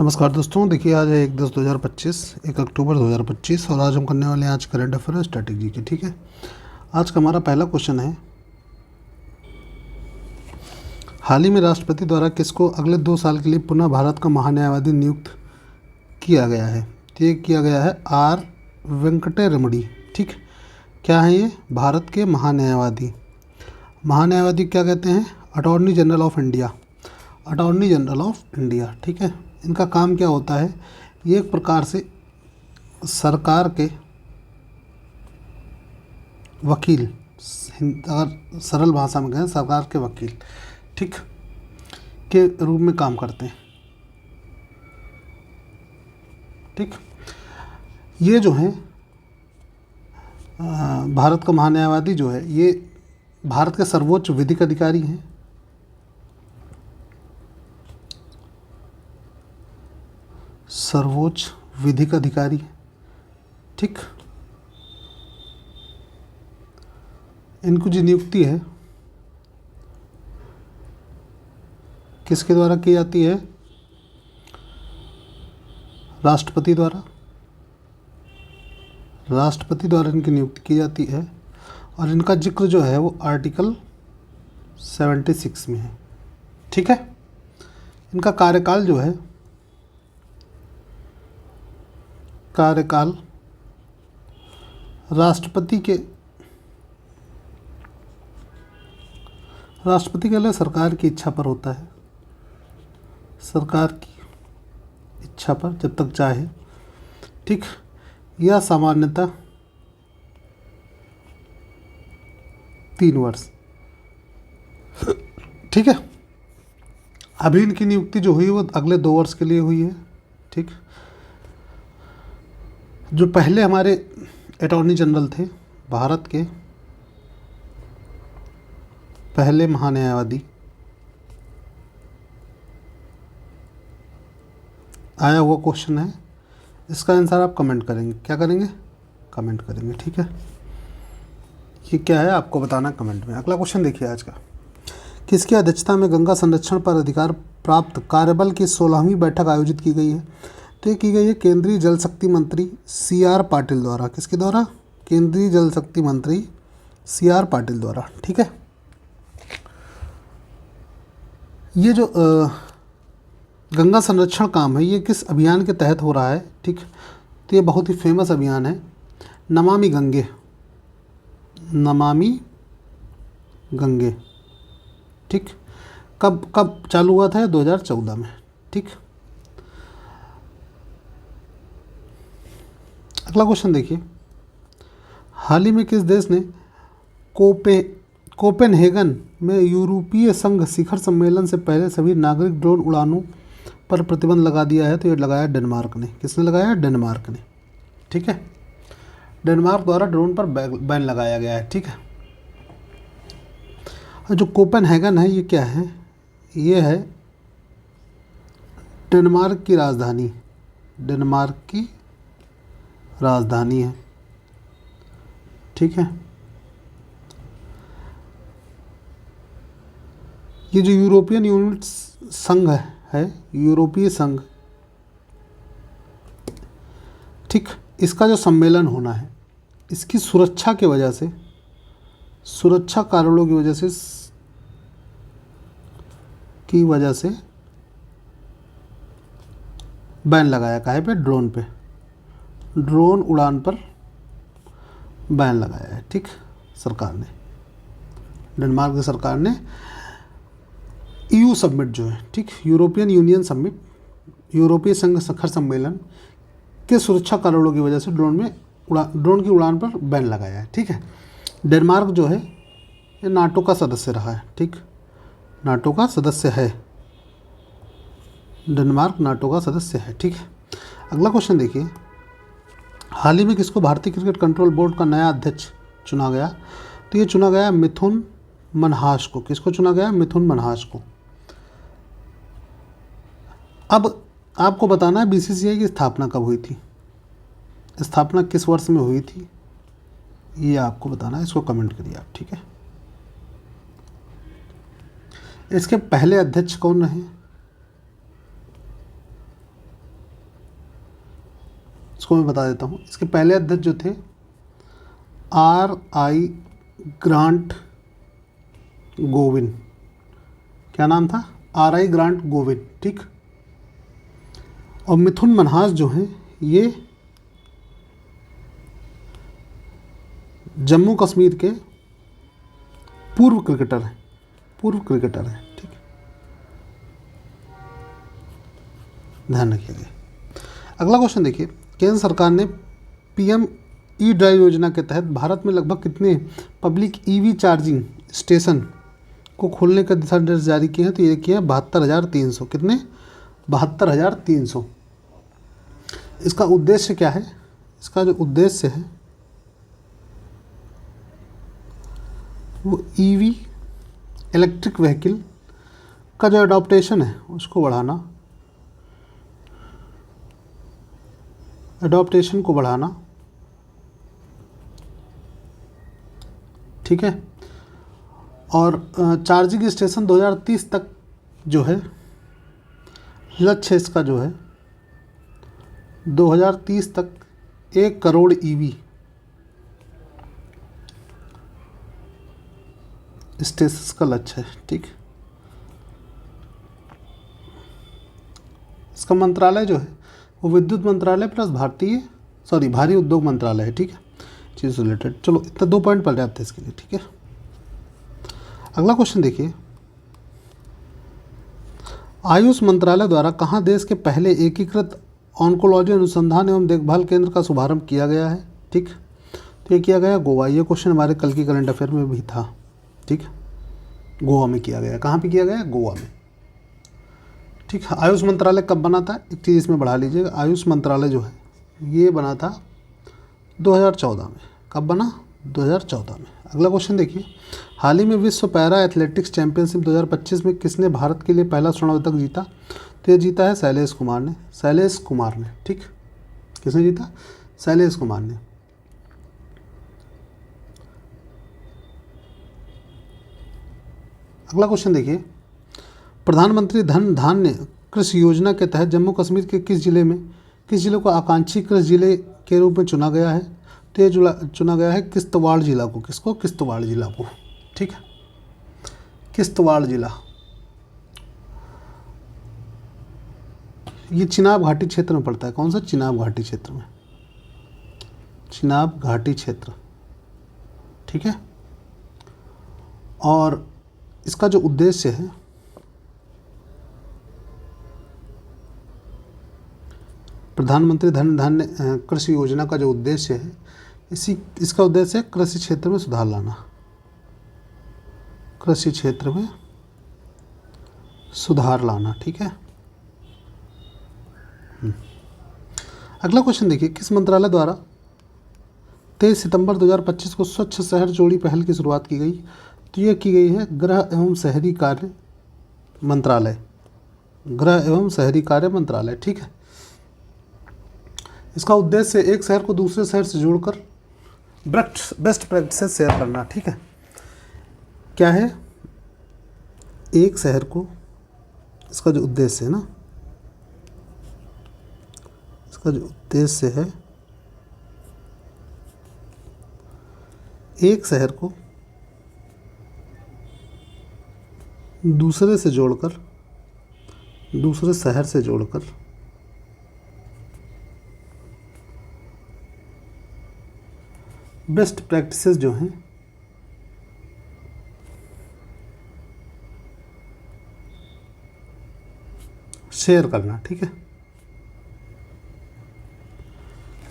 नमस्कार दोस्तों, देखिए आज है 1 अक्टूबर 2025 और आज हम करने वाले हैं आज करंट अफेयर स्ट्रैटेजी के। ठीक है, आज का हमारा पहला क्वेश्चन है, हाल ही में राष्ट्रपति द्वारा किसको अगले 2 साल के लिए पुनः भारत का महान्यायवादी नियुक्त किया गया है? ये किया गया है आर वेंकटरमणी। ठीक, क्या है ये? भारत के महान्यायवादी। महान्यायवादी क्या कहते हैं? Attorney general of India. Attorney general of India. ठीक है, इनका काम क्या होता है? ये एक प्रकार से सरकार के वकील, अगर सरल भाषा में कहें सरकार के वकील, ठीक, के रूप में काम करते हैं। ठीक, ये जो है भारत का महान्यायवादी जो है, ये भारत के सर्वोच्च विधिक अधिकारी हैं। सर्वोच्च विधिक अधिकारी। ठीक, इनको जो नियुक्ति है किसके द्वारा की जाती है? राष्ट्रपति द्वारा। राष्ट्रपति द्वारा इनकी नियुक्ति की जाती है और इनका जिक्र जो है वो आर्टिकल 76 में है। ठीक है, इनका कार्यकाल जो है, कार्यकाल राष्ट्रपति के लिए सरकार की इच्छा पर होता है। सरकार की इच्छा पर जब तक चाहे। ठीक, यह सामान्यतः 3 वर्ष। ठीक है, अभी इनकी नियुक्ति जो हुई वो अगले 2 वर्ष के लिए हुई है। ठीक, जो पहले हमारे अटॉर्नी जनरल थे, भारत के पहले महान्यायवादी, आया हुआ क्वेश्चन है, इसका आंसर आप कमेंट करेंगे। क्या करेंगे? कमेंट करेंगे। ठीक है, ये क्या है आपको बताना कमेंट में। अगला क्वेश्चन देखिए आज का, किसकी अध्यक्षता में गंगा संरक्षण पर अधिकार प्राप्त कार्यबल की 16वीं बैठक आयोजित की गई है? तो ये की गई है केंद्रीय जल शक्ति मंत्री CR पाटिल द्वारा। किसके द्वारा? केंद्रीय जल शक्ति मंत्री CR पाटिल द्वारा। ठीक है, ये जो गंगा संरक्षण काम है, ये किस अभियान के तहत हो रहा है? ठीक, तो ये बहुत ही फेमस अभियान है, नमामि गंगे। नमामि गंगे। ठीक, कब चालू हुआ था? 2014 में। ठीक, अगला क्वेश्चन देखिए, हाल ही में किस देश ने कोपेनहेगन में यूरोपीय संघ शिखर सम्मेलन से पहले सभी नागरिक ड्रोन उड़ानों पर प्रतिबंध लगा दिया है? तो ये लगाया डेनमार्क ने। किसने लगाया? डेनमार्क ने। ठीक है, डेनमार्क द्वारा ड्रोन पर बैन लगाया गया है। ठीक है, और जो कोपेनहेगन है ये क्या है? ये है डेनमार्क की राजधानी। डेनमार्क की राजधानी है। ठीक है, ये जो यूरोपियन यूनियन संघ है, यूरोपीय संघ, ठीक, इसका जो सम्मेलन होना है, इसकी सुरक्षा की वजह से, सुरक्षा कारणों की वजह से बैन लगाया। काहे पे? ड्रोन पे, ड्रोन उड़ान पर बैन लगाया है। ठीक, सरकार ने, डेनमार्क की सरकार ने EU समिट जो है, ठीक, यूरोपियन यूनियन समिट, यूरोपीय संघ शिखर सम्मेलन के सुरक्षा कारणों की वजह से ड्रोन की उड़ान पर बैन लगाया है। ठीक है, डेनमार्क जो है ये नाटो का सदस्य रहा है। ठीक, नाटो का सदस्य है, डेनमार्क नाटो का सदस्य है। ठीक है, अगला क्वेश्चन देखिए, हाल ही में किसको भारतीय क्रिकेट कंट्रोल बोर्ड का नया अध्यक्ष चुना गया? तो ये चुना गया मिथुन मनहास को। किसको चुना गया? मिथुन मनहास को। अब आपको बताना है BCCI की स्थापना कब हुई थी, स्थापना किस वर्ष में हुई थी, ये आपको बताना है। इसको कमेंट करिए आप। ठीक है, इसके पहले अध्यक्ष कौन रहे? इसको मैं बता देता हूँ। इसके पहले अध्यक्ष जो थे R.I. ग्रांट गोविन, क्या नाम था? R.I. ग्रांट गोविन, ठीक। और मिथुन मनहास जो हैं ये जम्मू कश्मीर के पूर्व क्रिकेटर हैं, ठीक। ध्यान रखिएगा। अगला क्वेश्चन देखिए, केंद्र सरकार ने PM ई ड्राइव योजना के तहत भारत में लगभग कितने पब्लिक EV चार्जिंग स्टेशन को खोलने का दिशा निर्देश जारी किए हैं? तो ये किए हैं 72,300। कितने? 72,300। इसका उद्देश्य क्या है? इसका जो उद्देश्य है वो EV इलेक्ट्रिक व्हीकल का जो अडॉप्टेशन है उसको बढ़ाना, ठीक है। और चार्जिंग स्टेशन 2030 तक जो है लक्ष्य इसका जो है 2030 तक 1 करोड़ EV स्टेशन का लक्ष्य है, ठीक। इसका मंत्रालय जो है वो विद्युत मंत्रालय प्लस भारी उद्योग मंत्रालय है, ठीक है, चीज़ से रिलेटेड। चलो इतना 2 पॉइंट पड़ जाते हैं इसके लिए, ठीक है। अगला क्वेश्चन देखिए, आयुष मंत्रालय द्वारा कहाँ देश के पहले एकीकृत ऑन्कोलॉजी अनुसंधान एवं देखभाल केंद्र का शुभारंभ किया गया है? ठीक, तो ये किया गया गोवा। ये क्वेश्चन हमारे कल की करंट अफेयर में भी था, ठीक। गोवा में किया गया। कहाँ पे किया गया? गोवा में, ठीक है। आयुष मंत्रालय कब बना था? एक चीज़ इसमें बढ़ा लीजिएगा, आयुष मंत्रालय जो है ये बना था 2014 में। कब बना? 2014 में। अगला क्वेश्चन देखिए, हाल ही में विश्व पैरा एथलेटिक्स चैंपियनशिप 2025 में किसने भारत के लिए पहला स्वर्ण पदक जीता? तो ये जीता है शैलेश कुमार ने, ठीक। किसने जीता? शैलेश कुमार ने। अगला क्वेश्चन देखिए, प्रधानमंत्री धन धान्य कृषि योजना के तहत जम्मू कश्मीर के किस जिले को आकांक्षी कृषि जिले के रूप में चुना गया है? तो ये चुना गया है किश्तवाड़ जिला को। किसको? किश्तवाड़ जिला को, ठीक है। किश्तवाड़ जिला ये चिनाब घाटी क्षेत्र में पड़ता है। कौन सा? चिनाब घाटी क्षेत्र में, चिनाब घाटी क्षेत्र, ठीक है। और इसका जो उद्देश्य है प्रधानमंत्री धन धान्य कृषि योजना का जो उद्देश्य है इसका उद्देश्य है कृषि क्षेत्र में सुधार लाना, कृषि क्षेत्र में सुधार लाना, ठीक है। अगला क्वेश्चन देखिए, किस मंत्रालय द्वारा 23 सितंबर 2025 को स्वच्छ शहर जोड़ी पहल की शुरुआत की गई? तो ये की गई है गृह एवं शहरी कार्य मंत्रालय, ठीक है। इसका उद्देश्य एक शहर को दूसरे शहर से जोड़कर बेस्ट प्रैक्टिसेस शेयर करना, ठीक है। क्या है? एक शहर को, इसका जो उद्देश्य है ना, इसका जो उद्देश्य है एक शहर को दूसरे शहर से जोड़कर बेस्ट प्रैक्टिसेस जो हैं शेयर करना, ठीक है।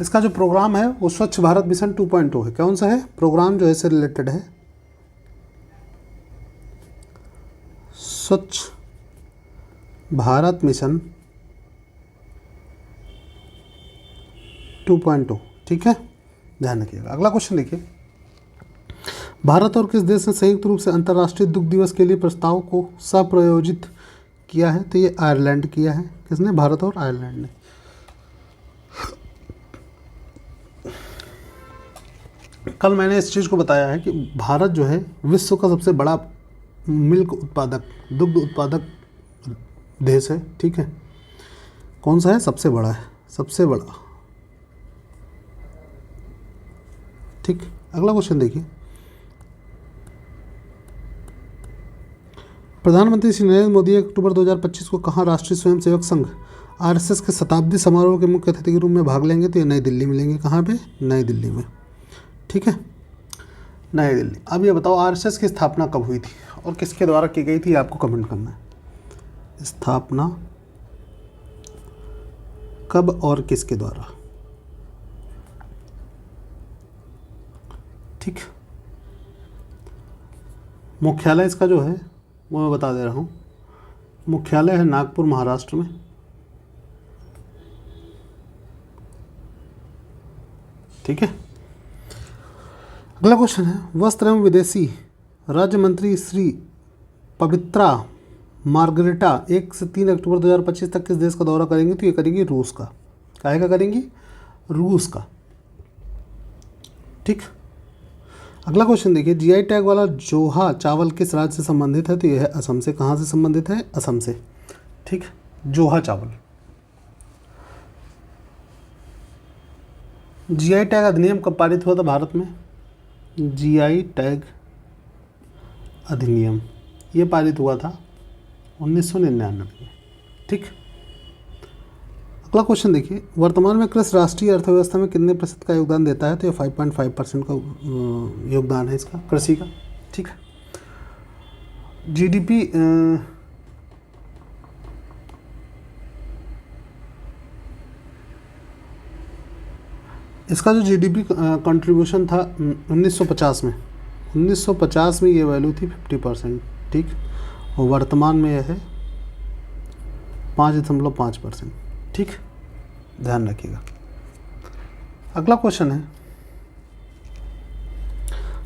इसका जो प्रोग्राम है वो स्वच्छ भारत मिशन 2.0 है। कौन सा है प्रोग्राम? जो है इससे रिलेटेड है स्वच्छ भारत मिशन 2.0, ठीक है, ध्यान रखिएगा। अगला क्वेश्चन देखिए, भारत और किस देश ने संयुक्त रूप से अंतर्राष्ट्रीय दुग्ध दिवस के लिए प्रस्ताव को सह-प्रायोजित किया है? तो ये आयरलैंड किया है। किसने? भारत और आयरलैंड ने। कल मैंने इस चीज़ को बताया है कि भारत जो है विश्व का सबसे बड़ा दुग्ध उत्पादक देश है, ठीक है। कौन सा है? सबसे बड़ा है, सबसे बड़ा ठीक। अगला क्वेश्चन देखिए, प्रधानमंत्री श्री नरेंद्र मोदी 1 अक्टूबर 2025 को कहाँ राष्ट्रीय स्वयंसेवक संघ आरएसएस के शताब्दी समारोह के मुख्य अतिथि के रूप में भाग लेंगे? तो ये नई दिल्ली में लेंगे। कहाँ पे? नई दिल्ली में। ठीक है, नई दिल्ली। अब ये बताओ आरएसएस की स्थापना कब हुई थी और किसके द्वारा की गई थी? आपको कमेंट करना है। स्थापना कब और किसके द्वारा? ठीक। मुख्यालय इसका जो है वो मैं बता दे रहा हूँ। मुख्यालय है नागपुर, महाराष्ट्र में। ठीक है। अगला क्वेश्चन है, वस्त्र एवं विदेशी राज्य मंत्री श्री पवित्रा मार्गरेटा 1 से 3 अक्टूबर 2025 तक किस देश का दौरा करेंगे? तो ये करेंगी रूस का। काहे का करेंगी? रूस का। ठीक। अगला क्वेश्चन देखिए, जीआई टैग वाला जोहा चावल किस राज्य से संबंधित है? तो यह है असम से। कहाँ से संबंधित है? असम से। ठीक, जोहा चावल। जीआई टैग अधिनियम कब पारित हुआ था भारत में? जीआई टैग अधिनियम ये पारित हुआ था 1999 में। ठीक। अगला क्वेश्चन देखिए, वर्तमान में कृषि राष्ट्रीय अर्थव्यवस्था में कितने प्रतिशत का योगदान देता है? तो ये 5.5% का योगदान है इसका, कृषि का। ठीक है। जीडीपी इसका जो जीडीपी कंट्रीब्यूशन था 1950 में, 1950 में ये वैल्यू थी 50%। ठीक। और वर्तमान में यह है 5.5%। ठीक, ध्यान रखिएगा। अगला क्वेश्चन है,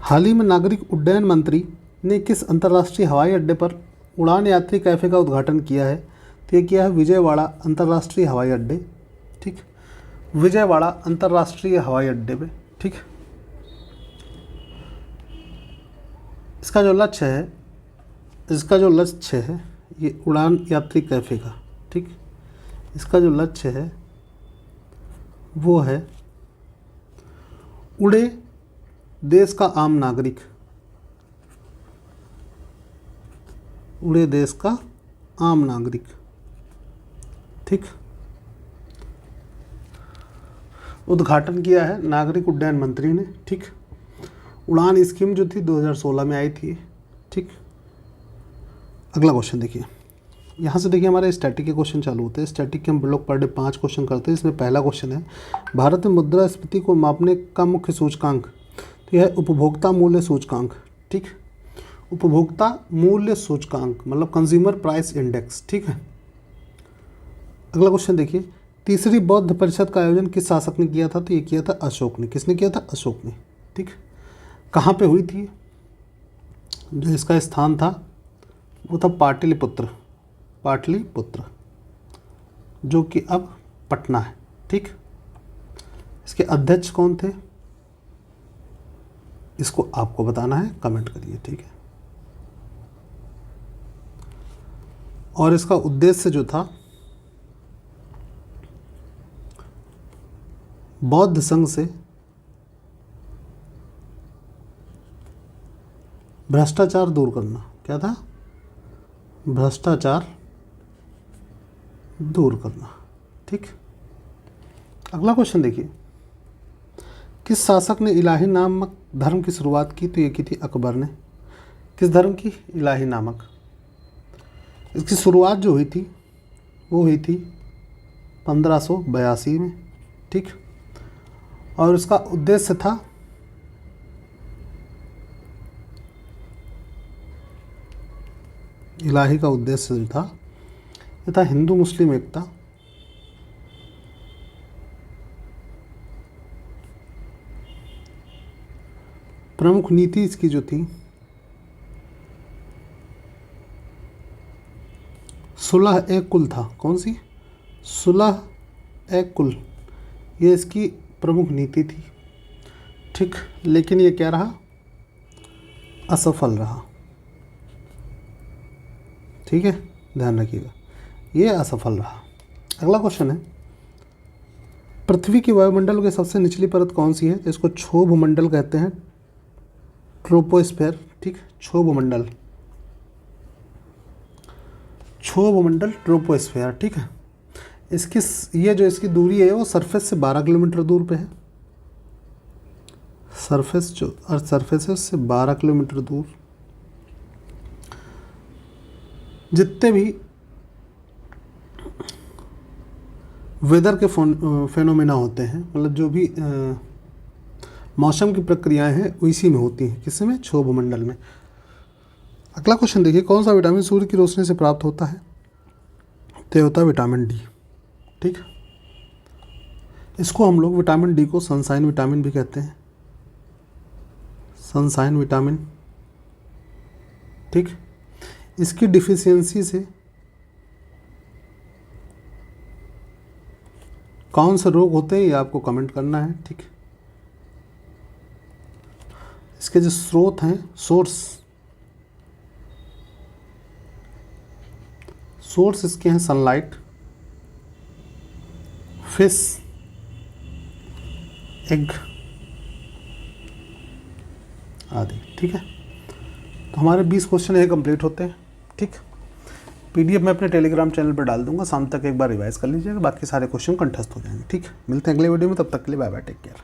हाल ही में नागरिक उड्डयन मंत्री ने किस अंतर्राष्ट्रीय हवाई अड्डे पर उड़ान यात्री कैफ़े का उद्घाटन किया है? तो ये किया है विजयवाड़ा अंतर्राष्ट्रीय हवाई अड्डे। ठीक, विजयवाड़ा अंतर्राष्ट्रीय हवाई अड्डे पे। ठीक। इसका जो लक्ष्य है ये उड़ान यात्री कैफ़े का। ठीक, इसका जो लक्ष्य है वो है उड़े देश का आम नागरिक, उड़े देश का आम नागरिक। ठीक, उद्घाटन किया है नागरिक उड्डयन मंत्री ने। ठीक, उड़ान स्कीम जो थी 2016 में आई थी। ठीक। अगला क्वेश्चन देखिए, यहाँ से देखिए हमारे स्टैटिक के क्वेश्चन चालू होते हैं। स्टैटिक के हम लोग पर डे 5 क्वेश्चन करते हैं। इसमें पहला क्वेश्चन है, भारत में मुद्रास्फीति को मापने का मुख्य सूचकांक? तो यह है उपभोक्ता मूल्य सूचकांक। ठीक, उपभोक्ता मूल्य सूचकांक मतलब कंज्यूमर प्राइस इंडेक्स। ठीक है। अगला क्वेश्चन देखिए, तीसरी बौद्ध परिषद का आयोजन किस शासक ने किया था? तो ये किया था अशोक ने। किसने किया था? अशोक ने। ठीक, कहाँ पे हुई थी? जो इसका स्थान था वो था पाटलिपुत्र, पाटलिपुत्र जो कि अब पटना है। ठीक, इसके अध्यक्ष कौन थे? इसको आपको बताना है, कमेंट करिए। ठीक है। और इसका उद्देश्य जो था बौद्ध संघ से भ्रष्टाचार दूर करना। क्या था? भ्रष्टाचार दूर करना। ठीक। अगला क्वेश्चन देखिए, किस शासक ने इलाही नामक धर्म की शुरुआत की? तो ये की थी अकबर ने। किस धर्म की? इलाही नामक। इसकी शुरुआत जो हुई थी वो हुई थी 1582 में। ठीक, और उसका उद्देश्य था इलाही का उद्देश्य जो था ये था हिंदू मुस्लिम एकता, प्रमुख नीति इसकी जो थी सुलह ए कुल था। कौन सी? सुलह ए कुल, ये इसकी प्रमुख नीति थी। ठीक, लेकिन ये क्या रहा? असफल रहा। ठीक है, ध्यान रखिएगा, ये असफल रहा। अगला क्वेश्चन है, पृथ्वी की वायुमंडल की सबसे निचली परत कौन सी है? तो इसको क्षोभ मंडल कहते हैं, ट्रोपोस्फेयर। ठीक, क्षोभ मंडल, क्षोभ मंडल, ट्रोपोस्फेयर। ठीक है, इसकी ये जो इसकी दूरी है वो सरफेस से 12 किलोमीटर दूर पे है। सरफेस जो अर्थ सरफेस है उससे 12 किलोमीटर दूर। जितने भी वेदर के फेनोमेना होते हैं, मतलब जो भी मौसम की प्रक्रियाएं हैं वो इसी में होती हैं। किस में? क्षोभ मंडल में। अगला क्वेश्चन देखिए, कौन सा विटामिन सूर्य की रोशनी से प्राप्त होता है? तो होता है विटामिन डी। ठीक, इसको हम लोग विटामिन डी को सनशाइन विटामिन भी कहते हैं, सनशाइन विटामिन। ठीक, इसकी डिफिशियंसी से कौन से रोग होते हैं ये आपको कमेंट करना है। ठीक, इसके जो स्रोत हैं, सोर्स इसके हैं सनलाइट, फिश, एग आदि। ठीक है, तो हमारे 20 क्वेश्चन ये कंप्लीट होते हैं। ठीक, पीडीएफ मैं अपने टेलीग्राम चैनल पर डाल दूंगा, शाम तक एक बार रिवाइज कर लीजिएगा, बाकी सारे क्वेश्चन कंठस्थ हो जाएंगे। ठीक, मिलते हैं अगले वीडियो में, तब तक के लिए बाय बाय, टेक केयर।